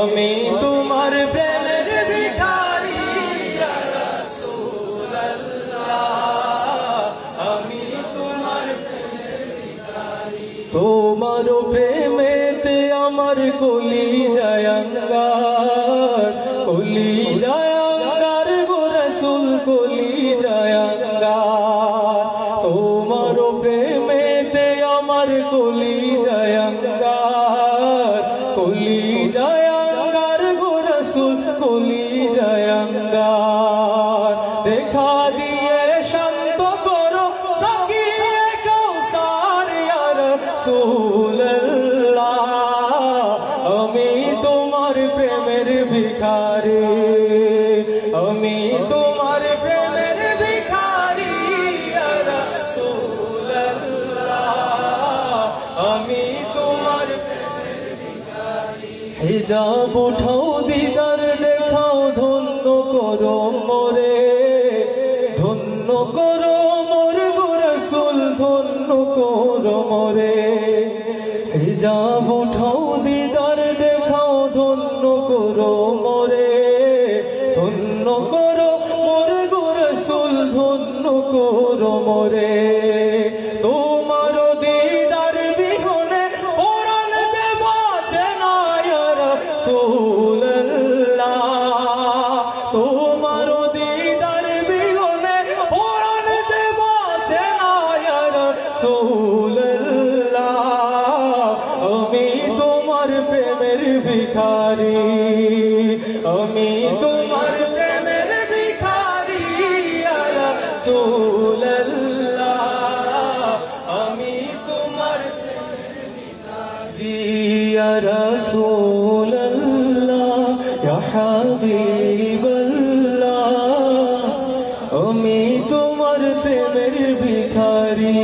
আমি তোমার প্রেমের ভিখারি ইয়া রাসূলুল্লাহ, আমি তোমার প্রেমের ভিখারি। তোমার প্রেমেতে আমার কলিজায় আঙ্গার, কলিজায় আঙ্গার গো রাসূল, কলিজায় আঙ্গার। তোমার প্রেমেতে আমার কলিজায় আঙ্গার, কলিজায় কলিজায় আঙ্গার। দেখা দিয়ে শান্ত করো সাকিয়ে কাউসার ইয়া রাসূলুল্লাহ, আমি তোমার প্রেমের ভিখারি, আমি তোমার প্রেমের ভিখারি ইয়া রাসূলুল্লাহ, আমি তোমার প্রেমের ভিখারি। হিজাব উঠাও দিদার দেখাও, ধন্য করো মোরে, ধন্য করো মোর গো রাসূল, ধন্য করো মোরে। হিজাব উঠাও দিদার দেখাও, ধন্য করো মোরে, ধন্য করো মোর গো রাসূল, ধন্য করো মোরে। তোমার দিদার বিহনে পরাণ যে বাঁচে না ইয়া রাসূলুল্লাহ, তোমার দিদার বিহনে পরাণ যে বাঁচে না ইয়া রাসূলুল্লাহ, আমি তোমার প্রেমের ভিখারি, আমি তোমার প্রেমের ভিখারি ইয়া রাসূলুল্লাহ, আমি তোমার প্রেমের ভিখারি ইয়া রাসূলুল্লাহ, ইয়া হাবিবাল্লাহ, আমি তোমার প্রেমের ভিখারি।